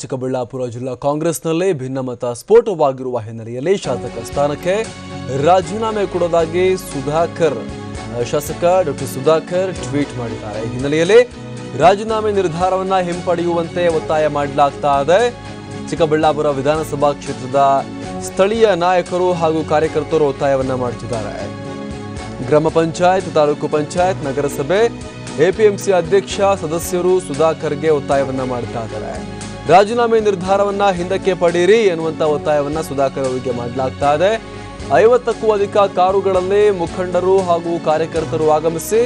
ಚಿಕ್ಕಬಳ್ಳಾಪುರ ಜಿಲ್ಲಾ ಕಾಂಗ್ರೆಸ್ನಲ್ಲಿ ಭಿನ್ನಮತ ಸ್ಫೋಟವಾಗಿರುವ ಹಿನ್ನೆಲೆಯಲ್ಲಿ ಶಾಸಕ ಸ್ಥಾನಕ್ಕೆ ರಾಜೀನಾಮೆ ಕೊಡೋದಾಗಿ ಶಾಸಕ ಡಾಕ್ಟರ್ ಸುಧಾಕರ್ ಟ್ವೀಟ್ ಮಾಡಿದ್ದಾರೆ. ಈ ಹಿನ್ನೆಲೆಯಲ್ಲಿ ರಾಜೀನಾಮೆ ನಿರ್ಧಾರವನ್ನ ಹಿಂಪಡೆಯುವಂತೆ ಒತ್ತಾಯ ಮಾಡಲಾಗ್ತಾ ಇದೆ. ಚಿಕ್ಕಬಳ್ಳಾಪುರ ವಿಧಾನಸಭಾ ಕ್ಷೇತ್ರದ ಸ್ಥಳೀಯ ನಾಯಕರು ಹಾಗೂ ಕಾರ್ಯಕರ್ತರು ಒತ್ತಾಯವನ್ನ ಮಾಡುತ್ತಿದ್ದಾರೆ. ಗ್ರಾಮ ಪಂಚಾಯತ್, ತಾಲೂಕು ಪಂಚಾಯತ್, ನಗರಸಭೆ, ಎಪಿಎಂಸಿ ಅಧ್ಯಕ್ಷ ಸದಸ್ಯರು ಸುಧಾಕರ್ಗೆ ಒತ್ತಾಯವನ್ನ ಮಾಡ್ತಾ ಇದ್ದಾರೆ. ರಾಜೀನಾಮೆ ನಿರ್ಧಾರವನ್ನ ಹಿಂದಕ್ಕೆ ಪಡೆಯಿರಿ ಎನ್ನುವಂತ ಒತ್ತಾಯವನ್ನ ಸುಧಾಕರ್ ಅವರಿಗೆ ಮಾಡಲಾಗ್ತಾ ಇದೆ. 50ಕ್ಕೂ ಅಧಿಕ ಕಾರುಗಳಲ್ಲಿ ಮುಖಂಡರು ಹಾಗೂ ಕಾರ್ಯಕರ್ತರು ಆಗಮಿಸಿ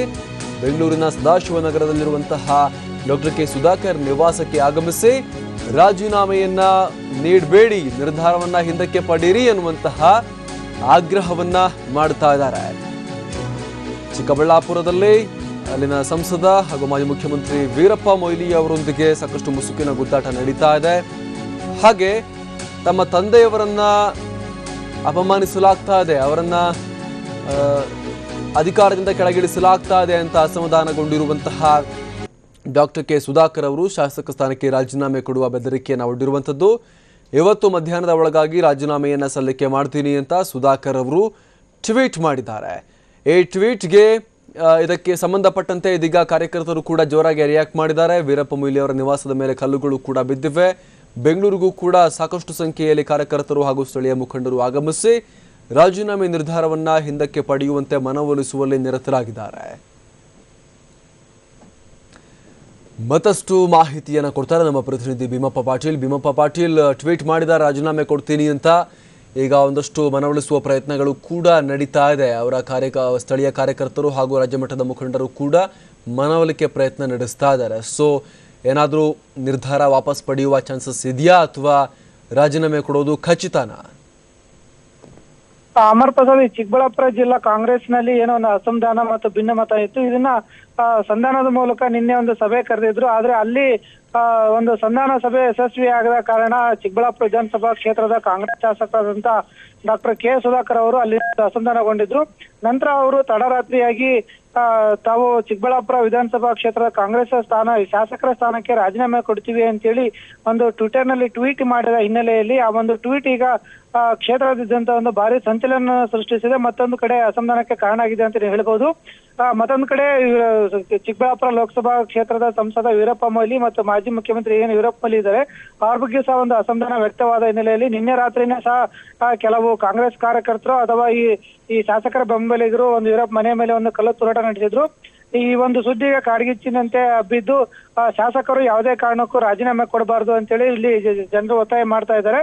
ಬೆಂಗಳೂರಿನ ಸದಾಶಿವನಗರದಲ್ಲಿರುವಂತಹ ಡಾಕ್ಟರ್ ಕೆ ಸುಧಾಕರ್ ನಿವಾಸಕ್ಕೆ ಆಗಮಿಸಿ ರಾಜೀನಾಮೆಯನ್ನ ನೀಡಬೇಡಿ, ನಿರ್ಧಾರವನ್ನ ಹಿಂದಕ್ಕೆ ಪಡೆಯಿರಿ ಎನ್ನುವಂತಹ ಆಗ್ರಹವನ್ನ ಮಾಡ್ತಾ ಇದ್ದಾರೆ. ಚಿಕ್ಕಬಳ್ಳಾಪುರದಲ್ಲಿ ಅಲ್ಲಿನ ಸಂಸದ ಹಾಗೂ ಮಾಜಿ ಮುಖ್ಯಮಂತ್ರಿ ವೀರಪ್ಪ ಮೊಯ್ಲಿ ಅವರೊಂದಿಗೆ ಸಾಕಷ್ಟು ಮುಸುಕಿನ ಗುದ್ದಾಟ ನಡೀತಾ ಇದೆ. ಹಾಗೆ ತಮ್ಮ ತಂದೆಯವರನ್ನ ಅಪಮಾನಿಸಲಾಗ್ತಾ ಇದೆ, ಅವರನ್ನ ಅಧಿಕಾರದಿಂದ ಕೆಳಗಿಳಿಸಲಾಗ್ತಾ ಇದೆ ಅಂತ ಅಸಮಾಧಾನಗೊಂಡಿರುವಂತಹ ಡಾಕ್ಟರ್ ಕೆ ಸುಧಾಕರ್ ಅವರು ಶಾಸಕ ಸ್ಥಾನಕ್ಕೆ ರಾಜೀನಾಮೆ ಕೊಡುವ ಬೆದರಿಕೆಯನ್ನು ಒಡ್ಡಿರುವಂಥದ್ದು. ಇವತ್ತು ಮಧ್ಯಾಹ್ನದ ಒಳಗಾಗಿ ರಾಜೀನಾಮೆಯನ್ನ ಸಲ್ಲಿಕೆ ಮಾಡ್ತೀನಿ ಅಂತ ಸುಧಾಕರ್ ಅವರು ಟ್ವೀಟ್ ಮಾಡಿದ್ದಾರೆ. ಈ ಟ್ವೀಟ್ಗೆ ಇದಕ್ಕೆ ಸಂಬಂಧಪಟ್ಟಂತೆ ಇದೀಗ ಕಾರ್ಯಕರ್ತರು ಕೂಡ ಜೋರಾಗಿ ರಿಯಾಕ್ಟ್ ಮಾಡಿದ್ದಾರೆ. ವೀರಪ್ಪ ಮೊಯ್ಲಿ ಅವರ ನಿವಾಸದ ಮೇಲೆ ಕಲ್ಲುಗಳು ಕೂಡ ಬಿದ್ದಿವೆ. ಬೆಂಗಳೂರಿಗೂ ಕೂಡ ಸಾಕಷ್ಟು ಸಂಖ್ಯೆಯಲ್ಲಿ ಕಾರ್ಯಕರ್ತರು ಹಾಗೂ ಸ್ಥಳೀಯ ಮುಖಂಡರು ಆಗಮಿಸಿ ರಾಜೀನಾಮೆ ನಿರ್ಧಾರವನ್ನ ಹಿಂದಕ್ಕೆ ಪಡೆಯುವಂತೆ ಮನವೊಲಿಸುವಲ್ಲಿ ನಿರತರಾಗಿದ್ದಾರೆ. ಮತ್ತಷ್ಟು ಮಾಹಿತಿಯನ್ನು ಕೊಡ್ತಾರೆ ನಮ್ಮ ಪ್ರತಿನಿಧಿ ಭೀಮಪ್ಪ ಪಾಟೀಲ್ ಟ್ವೀಟ್ ಮಾಡಿದ ರಾಜೀನಾಮೆ ಕೊಡ್ತೀನಿ ಅಂತ. ಈಗ ಒಂದಷ್ಟು ಮನವೊಲಿಸುವ ಪ್ರಯತ್ನಗಳು ಕೂಡ ನಡೀತಾ ಇದೆ. ಅವರ ಸ್ಥಳೀಯ ಕಾರ್ಯಕರ್ತರು ಹಾಗೂ ರಾಜ್ಯ ಮಟ್ಟದ ಮುಖಂಡರು ಕೂಡ ಮನವೊಲಿಕೆ ಪ್ರಯತ್ನ ನಡೆಸ್ತಾ ಇದ್ದಾರೆ. ಸೊ ಏನಾದರೂ ನಿರ್ಧಾರ ವಾಪಸ್ ಪಡೆಯುವ ಚಾನ್ಸಸ್ ಇದೆಯಾ ಅಥವಾ ರಾಜೀನಾಮೆ ಕೊಡೋದು ಖಚಿತನಾ? ಅಮರ್ ಪ್ರಸಾದ್, ಚಿಕ್ಕಬಳ್ಳಾಪುರ ಜಿಲ್ಲಾ ಕಾಂಗ್ರೆಸ್ನಲ್ಲಿ ಏನೋ ಒಂದು ಅಸಮಾಧಾನ ಮತ್ತು ಭಿನ್ನಮತ ಇತ್ತು. ಇದನ್ನ ಸಂಧಾನದ ಮೂಲಕ ನಿನ್ನೆ ಒಂದು ಸಭೆ ಕರೆದಿದ್ರು. ಆದ್ರೆ ಅಲ್ಲಿ ಒಂದು ಸಂಧಾನ ಸಭೆ ಯಶಸ್ವಿ ಆಗದ ಕಾರಣ ಚಿಕ್ಕಬಳ್ಳಾಪುರ ವಿಧಾನಸಭಾ ಕ್ಷೇತ್ರದ ಕಾಂಗ್ರೆಸ್ ಶಾಸಕರಾದಂತ ಡಾಕ್ಟರ್ ಕೆ ಸುಧಾಕರ್ ಅವರು ಅಲ್ಲಿ ಅಸಮಾಧಾನಗೊಂಡಿದ್ರು. ನಂತರ ಅವರು ತಡರಾತ್ರಿಯಾಗಿ ತಾವು ಚಿಕ್ಕಬಳ್ಳಾಪುರ ವಿಧಾನಸಭಾ ಕ್ಷೇತ್ರದ ಕಾಂಗ್ರೆಸ್ ಶಾಸಕರ ಸ್ಥಾನಕ್ಕೆ ರಾಜೀನಾಮೆ ಕೊಡ್ತೀವಿ ಅಂತೇಳಿ ಒಂದು ಟ್ವಿಟರ್ ನಲ್ಲಿ ಟ್ವೀಟ್ ಮಾಡಿದ ಹಿನ್ನೆಲೆಯಲ್ಲಿ ಆ ಒಂದು ಟ್ವೀಟ್ ಈಗ ಕ್ಷೇತ್ರದಾದ್ಯಂತ ಒಂದು ಭಾರಿ ಸಂಚಲನ ಸೃಷ್ಟಿಸಿದೆ. ಮತ್ತೊಂದು ಕಡೆ ಅಸಮಾಧಾನಕ್ಕೆ ಕಾರಣ ಆಗಿದೆ ಅಂತ ಹೇಳ್ಬಹುದು. ಮತ್ತೊಂದು ಕಡೆ ಚಿಕ್ಕಬಳ್ಳಾಪುರ ಲೋಕಸಭಾ ಕ್ಷೇತ್ರದ ಸಂಸದ ವೀರಪ್ಪ ಮೊಯ್ಲಿ ಮತ್ತು ಮಾಜಿ ಮುಖ್ಯಮಂತ್ರಿ ವೀರಪ್ಪ ಮೊಯ್ಲಿ ಇದ್ದಾರೆ. ಅವ್ರ ಬಗ್ಗೆ ಸಹ ಒಂದು ಅಸಮಾಧಾನ ವ್ಯಕ್ತವಾದ ಹಿನ್ನೆಲೆಯಲ್ಲಿ ನಿನ್ನೆ ರಾತ್ರಿನೇ ಸಹ ಕೆಲವು ಕಾಂಗ್ರೆಸ್ ಕಾರ್ಯಕರ್ತರು ಅಥವಾ ಈ ಶಾಸಕರ ಬೆಂಬಲಿಗರು ಒಂದು ವೀರಪ್ಪ ಮನೆ ಮೇಲೆ ಒಂದು ಕಲ್ಲು ತೂರಾಟ ನಡೆಸಿದ್ರು. ಈ ಒಂದು ಸುದ್ದಿಗೆ ಕಾಡ್ಗಿಚ್ಚಿನಂತೆ ಹಬ್ಬಿದ್ದು ಶಾಸಕರು ಯಾವುದೇ ಕಾರಣಕ್ಕೂ ರಾಜೀನಾಮೆ ಕೊಡಬಾರದು ಅಂತೇಳಿ ಇಲ್ಲಿ ಜನರು ಒತ್ತಾಯ ಮಾಡ್ತಾ ಇದ್ದಾರೆ.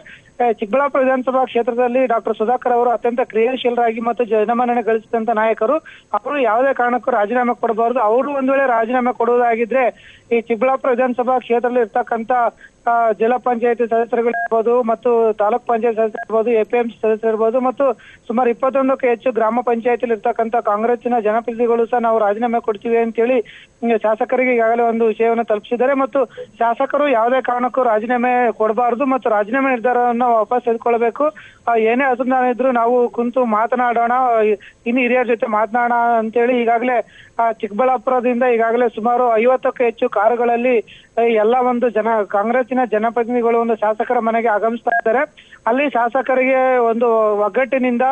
ಚಿಕ್ಕಬಳ್ಳಾಪುರ ವಿಧಾನಸಭಾ ಕ್ಷೇತ್ರದಲ್ಲಿ ಡಾಕ್ಟರ್ ಸುಧಾಕರ್ ಅವರು ಅತ್ಯಂತ ಕ್ರಿಯಾಶೀಲರಾಗಿ ಮತ್ತು ಜನಮನ್ನಣೆ ಗಳಿಸಿದಂತ ನಾಯಕರು. ಅವರು ಯಾವುದೇ ಕಾರಣಕ್ಕೂ ರಾಜೀನಾಮೆ ಕೊಡಬಾರದು. ಅವರು ಒಂದ್ ವೇಳೆ ರಾಜೀನಾಮೆ ಕೊಡುವುದಾಗಿದ್ರೆ ಈ ಚಿಕ್ಕಬಳ್ಳಾಪುರ ವಿಧಾನಸಭಾ ಕ್ಷೇತ್ರದಲ್ಲಿ ಇರ್ತಕ್ಕಂತ ಜಿಲ್ಲಾ ಪಂಚಾಯತಿ ಸದಸ್ಯರುಗಳಿರ್ಬೋದು ಮತ್ತು ತಾಲೂಕ್ ಪಂಚಾಯತ್ ಸದಸ್ಯರಿರ್ಬೋದು, ಎಪಿಎಂಸಿ ಸದಸ್ಯರಿರ್ಬೋದು ಮತ್ತು ಸುಮಾರು 21ಕ್ಕೂ ಹೆಚ್ಚು ಗ್ರಾಮ ಪಂಚಾಯತಿಲಿ ಇರ್ತಕ್ಕಂಥ ಕಾಂಗ್ರೆಸ್ಸಿನ ಜನಪ್ರತಿನಿಧಿಗಳು ಸಹ ನಾವು ರಾಜೀನಾಮೆ ಕೊಡ್ತೀವಿ ಅಂತೇಳಿ ಶಾಸಕರಿಗೆ ಈಗಾಗಲೇ ಒಂದು ವಿಷಯವನ್ನು ತಲುಪಿಸಿದ್ದಾರೆ. ಮತ್ತು ಶಾಸಕರು ಯಾವುದೇ ಕಾರಣಕ್ಕೂ ರಾಜೀನಾಮೆ ಕೊಡಬಾರದು ಮತ್ತು ರಾಜೀನಾಮೆ ನಿರ್ಧಾರವನ್ನ ವಾಪಸ್ ತೆಗೆದುಕೊಳ್ಬೇಕು. ಏನೇ ಅಸಮಾಧಾನ ಇದ್ರು ನಾವು ಕುಂತು ಮಾತನಾಡೋಣ, ಇನ್ನು ಹಿರಿಯರ ಜೊತೆ ಮಾತನಾಡೋಣ ಅಂತೇಳಿ ಈಗಾಗಲೇ ಚಿಕ್ಕಬಳ್ಳಾಪುರದಿಂದ ಈಗಾಗಲೇ ಸುಮಾರು 50ಕ್ಕೂ ಹೆಚ್ಚು ಕಾರುಗಳಲ್ಲಿ ಎಲ್ಲ ಒಂದು ಕಾಂಗ್ರೆಸ್ಸಿನ ಜನಪ್ರತಿನಿಧಿಗಳು ಒಂದು ಶಾಸಕರ ಮನೆಗೆ ಆಗಮಿಸ್ತಾ ಇದ್ದಾರೆ. ಅಲ್ಲಿ ಶಾಸಕರಿಗೆ ಒಂದು ಒಗ್ಗಟ್ಟಿನಿಂದ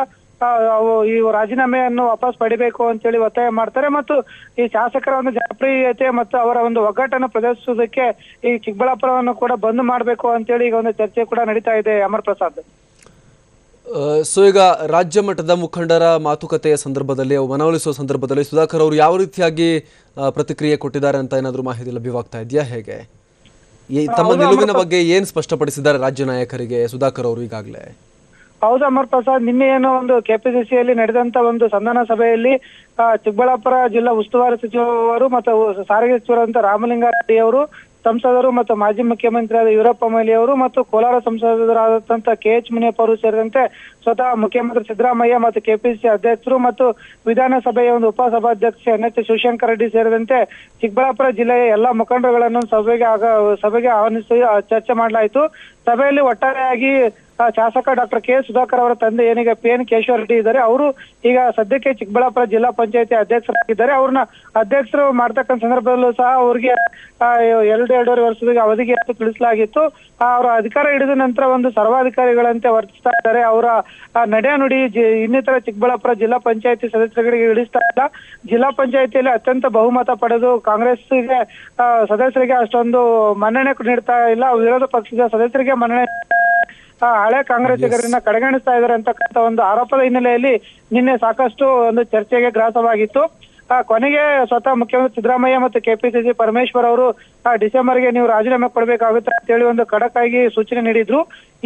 ಈ ರಾಜೀನಾಮೆಯನ್ನು ವಾಪಸ್ ಪಡಿಬೇಕು ಅಂತೇಳಿ ಒತ್ತಾಯ ಮಾಡ್ತಾರೆ. ಮತ್ತು ಈ ಶಾಸಕರ ಒಂದು ಜನಪ್ರಿಯತೆ ಮತ್ತು ಅವರ ಒಂದು ಒಗ್ಗಟ್ಟನ್ನು ಪ್ರದರ್ಶಿಸುವುದಕ್ಕೆ ಈ ಚಿಕ್ಕಬಳ್ಳಾಪುರವನ್ನು ಕೂಡ ಬಂದ್ ಮಾಡಬೇಕು ಅಂತೇಳಿ ಈಗ ಒಂದು ಚರ್ಚೆ ಕೂಡ ನಡೀತಾ ಇದೆ. ಅಮರ್ ಪ್ರಸಾದ್, ಸೊ ಈಗ ರಾಜ್ಯ ಮಟ್ಟದ ಮುಖಂಡರ ಮಾತುಕತೆಯ ಸಂದರ್ಭದಲ್ಲಿ, ಮನವೊಲಿಸುವ ಸಂದರ್ಭದಲ್ಲಿ ಸುಧಾಕರ್ ಅವರು ಯಾವ ರೀತಿಯಾಗಿ ಪ್ರತಿಕ್ರಿಯೆ ಕೊಟ್ಟಿದ್ದಾರೆ ಅಂತ ಏನಾದರೂ ಮಾಹಿತಿ ಲಭ್ಯವಾಗ್ತಾ ಇದೆಯಾ? ಹೇಗೆ ತಮ್ಮ ನಿಲುವಿನ ಬಗ್ಗೆ ಏನ್ ಸ್ಪಷ್ಟಪಡಿಸಿದ್ದಾರೆ ರಾಜ್ಯ ನಾಯಕರಿಗೆ ಸುಧಾಕರ್ ಅವರು ಈಗಾಗಲೇ? ಹೌದು ಅಮರ್ ಪ್ರಸಾದ್, ನಿನ್ನೆ ಏನೋ ಒಂದು ಕೆಪಿಸಿಸಿಯಲ್ಲಿ ನಡೆದಂತ ಒಂದು ಸಂಧಾನ ಸಭೆಯಲ್ಲಿ ಚಿಕ್ಕಬಳ್ಳಾಪುರ ಜಿಲ್ಲಾ ಉಸ್ತುವಾರಿ ಸಚಿವರು ಮತ್ತು ಸಾರಿಗೆ ಸಚಿವರಾದಂತ ರಾಮಲಿಂಗಾರೆಡ್ಡಿ ಅವರು, ಸಂಸದರು ಮತ್ತು ಮಾಜಿ ಮುಖ್ಯಮಂತ್ರಿಯಾದ ವೀರಪ್ಪ ಮೊಯ್ಲಿ ಅವರು ಮತ್ತು ಕೋಲಾರ ಸಂಸದರಾದಂತ KH ಮುನಿಯಪ್ಪ ಅವರು ಸೇರಿದಂತೆ ಸ್ವತಃ ಮುಖ್ಯಮಂತ್ರಿ ಸಿದ್ದರಾಮಯ್ಯ ಮತ್ತು ಕೆಪಿಸಿಸಿ ಅಧ್ಯಕ್ಷರು ಮತ್ತು ವಿಧಾನಸಭೆಯ ಒಂದು ಉಪಸಭಾಧ್ಯಕ್ಷ NH ಶಿವಶಂಕರ ರೆಡ್ಡಿ ಸೇರಿದಂತೆ ಚಿಕ್ಕಬಳ್ಳಾಪುರ ಜಿಲ್ಲೆಯ ಎಲ್ಲಾ ಮುಖಂಡರುಗಳನ್ನು ಸಭೆಗೆ ಆಹ್ವಾನಿಸಿ ಚರ್ಚೆ ಮಾಡಲಾಯಿತು. ಸಭೆಯಲ್ಲಿ ಒಟ್ಟಾರೆಯಾಗಿ ಶಾಸಕ ಡಾಕ್ಟರ್ ಕೆ ಸುಧಾಕರ್ ಅವರ ತಂದೆ ಏನೀಗ PN ಕೇಶವ ರೆಡ್ಡಿ ಇದ್ದಾರೆ, ಅವರು ಈಗ ಸದ್ಯಕ್ಕೆ ಚಿಕ್ಕಬಳ್ಳಾಪುರ ಜಿಲ್ಲಾ ಪಂಚಾಯತಿ ಅಧ್ಯಕ್ಷರಾಗಿದ್ದಾರೆ. ಅವ್ರನ್ನ ಅಧ್ಯಕ್ಷರು ಮಾಡ್ತಕ್ಕಂಥ ಸಂದರ್ಭದಲ್ಲೂ ಸಹ ಅವ್ರಿಗೆ 2.5 ವರ್ಷದ ಅವಧಿಗೆ ತಿಳಿಸಲಾಗಿತ್ತು. ಅವರ ಅಧಿಕಾರ ಹಿಡಿದ ನಂತರ ಒಂದು ಸರ್ವಾಧಿಕಾರಿಗಳಂತೆ ವರ್ತಿಸ್ತಾ ಇದ್ದಾರೆ. ಅವರ ನಡೆ ನುಡಿ ಇನ್ನಿತರ ಚಿಕ್ಕಬಳ್ಳಾಪುರ ಜಿಲ್ಲಾ ಪಂಚಾಯತಿ ಸದಸ್ಯರಿಗೆ ಇಳಿಸ್ತಾ ಇಲ್ಲ. ಜಿಲ್ಲಾ ಪಂಚಾಯತಿಯಲ್ಲಿ ಅತ್ಯಂತ ಬಹುಮತ ಪಡೆದು ಕಾಂಗ್ರೆಸ್ಗೆ ಸದಸ್ಯರಿಗೆ ಅಷ್ಟೊಂದು ಮನ್ನಣೆ ನೀಡ್ತಾ ಇಲ್ಲ. ವಿರೋಧ ಪಕ್ಷದ ಸದಸ್ಯರಿಗೆ ಮನ್ನಣೆ ಹಳೆ ಕಾಂಗ್ರೆಸ್ಸಿಗರನ್ನ ಕಡೆಗಣಿಸ್ತಾ ಇದ್ದಾರೆ ಅಂತಕ್ಕಂಥ ಒಂದು ಆರೋಪದ ಹಿನ್ನೆಲೆಯಲ್ಲಿ ನಿನ್ನೆ ಸಾಕಷ್ಟು ಒಂದು ಚರ್ಚೆಗೆ ಗ್ರಾಸವಾಗಿತ್ತು. ಕೊನೆಗೆ ಸ್ವತಃ ಮುಖ್ಯಮಂತ್ರಿ ಸಿದ್ದರಾಮಯ್ಯ ಮತ್ತು KPCC ಪರಮೇಶ್ವರ್ ಅವರು ಡಿಸೆಂಬರ್ಗೆ ನೀವು ರಾಜೀನಾಮೆ ಕೊಡಬೇಕಾಗುತ್ತೆ ಅಂತ ಹೇಳಿ ಒಂದು ಖಡಕ್ ಆಗಿ ಸೂಚನೆ ನೀಡಿದ್ರು.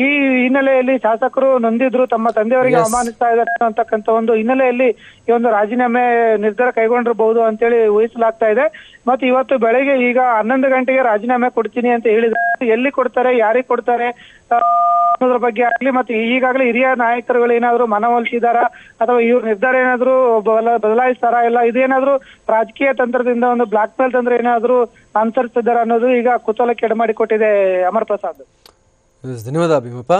ಈ ಹಿನ್ನೆಲೆಯಲ್ಲಿ ಶಾಸಕರು ನೊಂದಿದ್ರು, ತಮ್ಮ ತಂದೆಯವರಿಗೆ ಅವಮಾನಿಸ್ತಾ ಇದ್ದಾರೆ ಅಂತಕ್ಕಂಥ ಒಂದು ಹಿನ್ನೆಲೆಯಲ್ಲಿ ಈ ಒಂದು ರಾಜೀನಾಮೆ ನಿರ್ಧಾರ ಕೈಗೊಂಡಿರಬಹುದು ಅಂತೇಳಿ ಊಹಿಸಲಾಗ್ತಾ ಇದೆ. ಮತ್ತೆ ಇವತ್ತು ಬೆಳಗ್ಗೆ ಈಗ 11 ಗಂಟೆಗೆ ರಾಜೀನಾಮೆ ಕೊಡ್ತೀನಿ ಅಂತ ಹೇಳಿದ್ರು. ಎಲ್ಲಿ ಕೊಡ್ತಾರೆ, ಯಾರಿಗೆ ಕೊಡ್ತಾರೆ ಅನ್ನೋದ್ರ ಬಗ್ಗೆ ಆಗ್ಲಿ, ಮತ್ತೆ ಈಗಾಗಲೇ ಹಿರಿಯ ನಾಯಕರುಗಳು ಏನಾದ್ರು ಮನವೊಲಿಸಿದಾರ ಅಥವಾ ಇವ್ರ ನಿರ್ಧಾರ ಏನಾದ್ರು ಬದಲಾಯಿಸ್ತಾರಾ, ಇಲ್ಲ ಇದೇನಾದ್ರು ರಾಜಕೀಯ ತಂತ್ರದಿಂದ ಒಂದು ಬ್ಲಾಕ್ ಮೇಲ್ ತಂತ್ರ ಏನಾದ್ರು ಅನುಸರಿಸಿದಾರ ಅನ್ನೋದು ಈಗ ಕುತೂಹಲಕ್ಕೆ ಎಡೆ ಮಾಡಿಕೊಟ್ಟಿದೆ. ಅಮರ್ ಪ್ರಸಾದ್, ಧನ್ಯವಾದ ಭೀಮಪ್ಪ.